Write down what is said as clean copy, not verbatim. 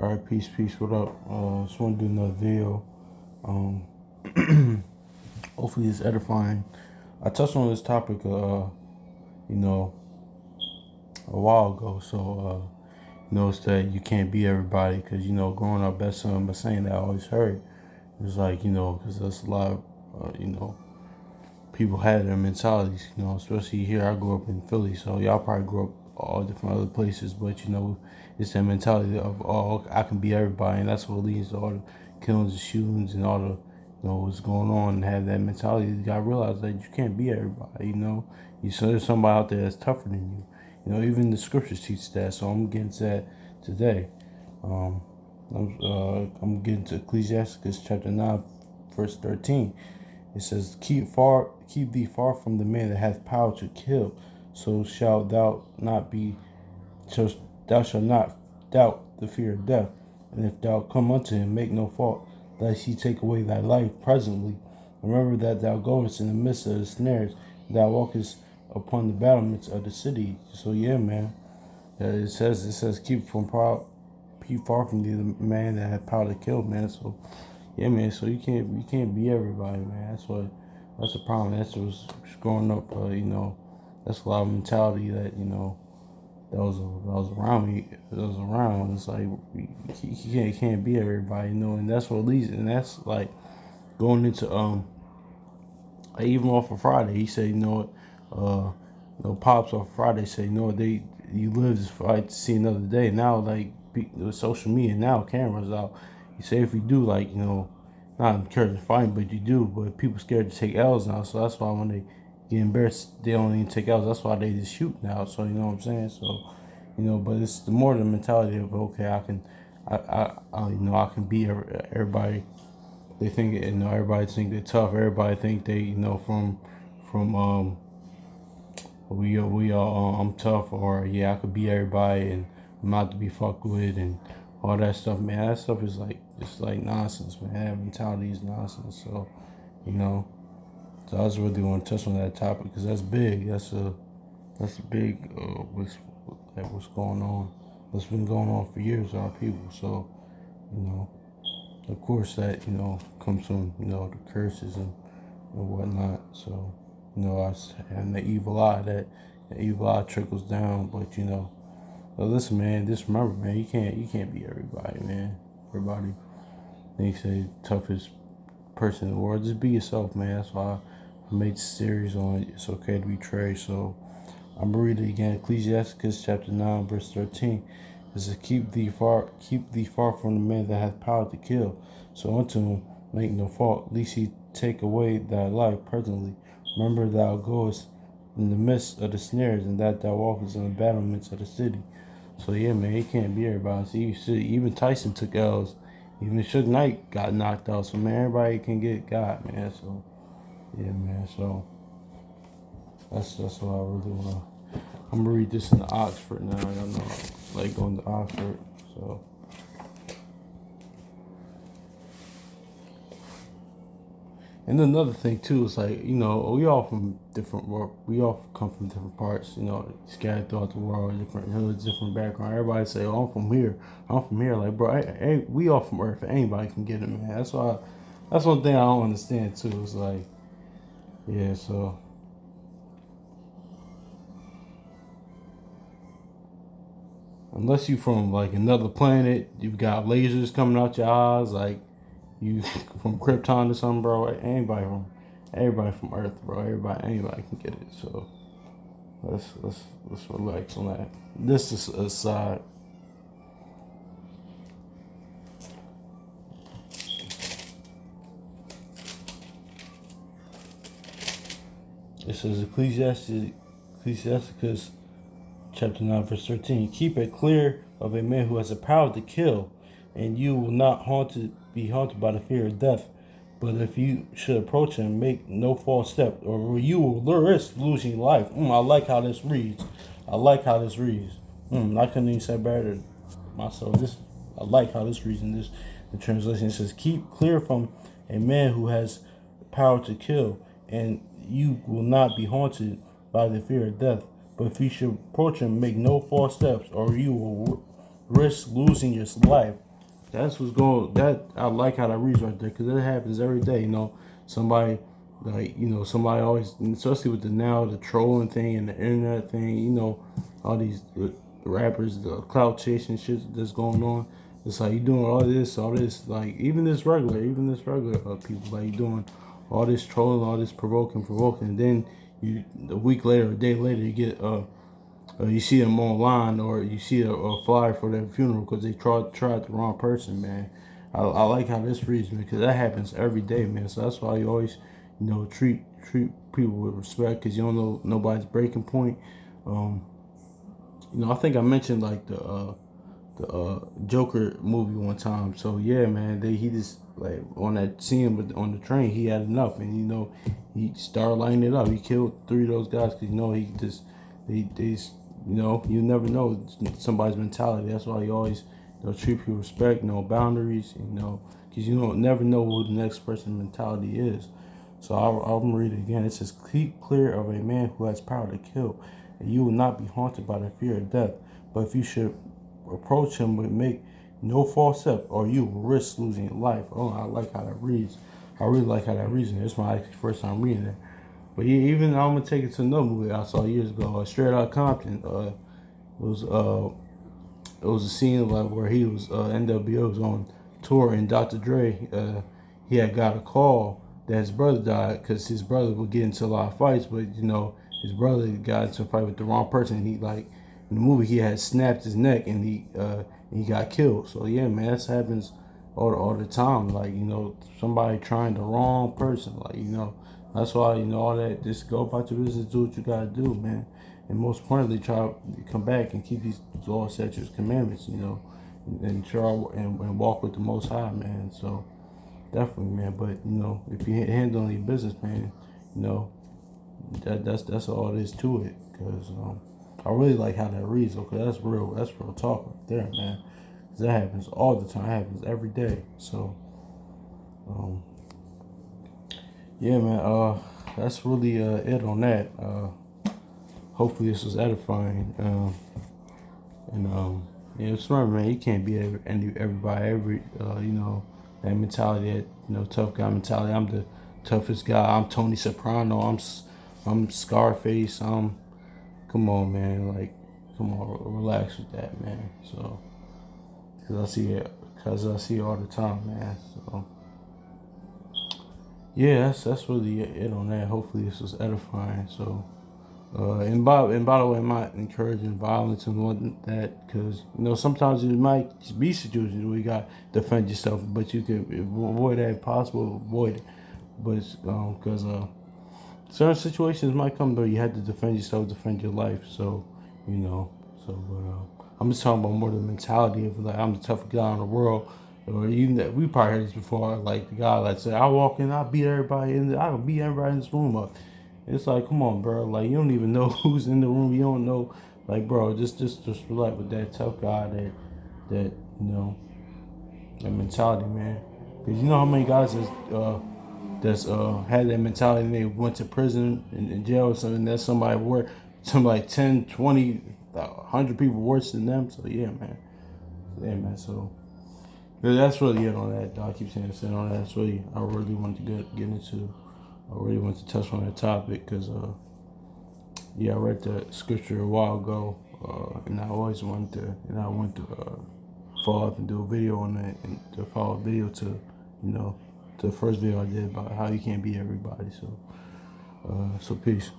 All right, peace, peace. What up? Just want to do another video. Um, Hopefully it's edifying. I touched on this topic, you know, a while ago. So, it's that you can't be everybody because growing up, that's something but saying that I always heard. It's like because there's a lot of, people had their mentalities. Especially here. I grew up in Philly, so y'all probably grew up all different other places, but it's that mentality of I can be everybody, and that's what leads to all the killings and shootings and all the what's going on. And have that mentality, you gotta realize that you can't be everybody. So there's somebody out there that's tougher than you. Even the scriptures teach that. So I'm getting to that today. Um, I'm getting to Ecclesiastes chapter 9, verse 13. It says, keep thee far from the man that hath power to kill, so shalt thou not be, so thou shalt not doubt the fear of death. And if thou come unto him, make no fault, lest he take away thy life presently. Remember that thou goest in the midst of the snares, thou walkest upon the battlements of the city. So yeah, man. It says keep far from thee the man that hath power to kill, man. So yeah, man. So you can't be everybody, man. That's the problem. That's what's growing up. That's a lot of mentality that was around me. That was around. It's like you can't be everybody, and that's what leads. And that's like going into even off of Friday. He said, pops off Friday said, you live to fight to see another day. Now with social media now, cameras out. You say if you do not encouraging fighting, but you do. But people scared to take L's now, so that's why when they get embarrassed, they don't even take L's. That's why they just shoot now. So you know what I'm saying. So but it's the more the mentality of okay, I can beat everybody. They think everybody think they're tough. Everybody think they from we are I'm tough, or yeah, I could beat everybody and I'm not to be fucked with and all that stuff, man. That stuff is like just like nonsense, man. That mentality is nonsense. So you know, so I just really want to touch on that topic because that's big. That's a big what's going on. What's been going on for years with our people. So you know, of course that comes from the curses and whatnot. So us and the evil eye, that the evil eye trickles down. But listen, man, just remember, man, you can't be everybody, man. Everybody, they say toughest person in the world. Just be yourself, man. That's why I made this series on it's okay to be trash. So I'm gonna read it again. Ecclesiastes chapter 9, verse 13. It says, keep thee far from the man that hath power to kill. So unto him make no fault, lest he take away thy life presently. Remember thou goest in the midst of the snares, and that thou walkest in the battlements of the city. So yeah, man, he can't be everybody. See, even Tyson took L's. Even Suge Knight got knocked out. So man, everybody can get got, man. So yeah, man. So that's what I really wanna. I'm gonna read this in the Oxford now. Y'all know I like going to Oxford. So. And another thing too is like we all from different we all come from different parts, scattered throughout the world, different hoods, different background. Everybody say, "Oh, I'm from here." Like, bro, we all from Earth. Anybody can get it, man. That's one thing I don't understand too. It's like, yeah, so unless you from like another planet, you've got lasers coming out your eyes, like you from Krypton or something, bro. Everybody from Earth, bro. Anybody can get it. So let's relax on that. This is aside. It says Ecclesiasticus chapter 9, verse 13. Keep it clear of a man who has the power to kill, and you will not be haunted by the fear of death. But if you should approach him, make no false step, or you will risk losing life. I like how this reads. I couldn't even say better myself. I like how this reads in this the translation. It says, "Keep clear from a man who has power to kill, and you will not be haunted by the fear of death. But if you should approach him, make no false steps, or you will risk losing your life." that's what's going. That I like how that reads right there because it happens every day. You know, somebody like somebody always, especially with the trolling thing and the internet thing. You know, all these rappers, the clout chasing shit that's going on. It's like you doing all this, like even this regular people, like you doing all this trolling, all this provoking, and then you a week later, a day later, you get you see them online or you see a flyer for their funeral because they tried the wrong person, man. I like how this reads, because that happens every day, man. So that's why you always, treat people with respect because you don't know nobody's breaking point. Um, I think I mentioned like the Joker movie one time. So yeah, man, he just like on that scene with on the train, he had enough, and he started lining it up. He killed three of those guys because he just they you never know somebody's mentality. That's why you always treat people with respect, no boundaries, because you don't never know who the next person's mentality is. So I'll read it again. It says, "Keep clear of a man who has power to kill, and you will not be haunted by the fear of death. But if you should approach him with make no false step, or you will risk losing your life." Oh, I like how that reads. I really like how that reads. It's my first time reading it. But yeah, even I'm gonna take it to another movie I saw years ago, Straight Outta Compton. Was it was a scene like where he was NWO was on tour, and Dr. Dre he had got a call that his brother died because his brother would get into a lot of fights, but his brother got into a fight with the wrong person. And he like in the movie he had snapped his neck and he got killed. So yeah, man, that happens all the time. Like somebody trying the wrong person. Like that's why all that. Just go about your business, do what you gotta do, man. And most importantly, try to come back and keep these laws, statutes, commandments, and try and walk with the Most High, man. So definitely, man. But if you handle your business, man, you know that's all it is to it. Cause I really like how that reads. Okay, that's real talk right there, man. 'Cause that happens all the time. It happens every day. So um, yeah, man. That's really it on that. Hopefully this was edifying. And yeah, just remember, man, you can't be everybody. That mentality, that tough guy mentality. I'm the toughest guy. I'm Tony Soprano. I'm Scarface. Come on, man. Like, come on, relax with that, man. So, cause I see it all the time, man. So, yeah, that's really it on that. Hopefully this was edifying. So. And by the way, I'm not encouraging violence and what that, because sometimes it might be situations where you got to defend yourself, but you can avoid that if possible, avoid it. But it's because certain situations might come though you have to defend yourself, defend your life. So you know, but I'm just talking about more the mentality of like I'm the toughest guy in the world. Or even that we probably heard this before, like the guy that said, "I walk in, I beat everybody I can beat everybody in this room up." It's like, come on, bro. Like, you don't even know who's in the room. You don't know, like, bro. Just relax with that tough guy, that mentality, man. Because you know how many guys that's had that mentality and they went to prison and jail or something. That's somebody worse, some like 10, 20, 100 people worse than them. So yeah, man. So yeah, that's really it on that. I keep saying on that. That's really I really wanted to get into. I really want to touch on that topic because, I read the scripture a while ago, and I always wanted to, and I want to follow up and do a video on it, and to follow a video to, to the first video I did about how you can't be everybody. So peace.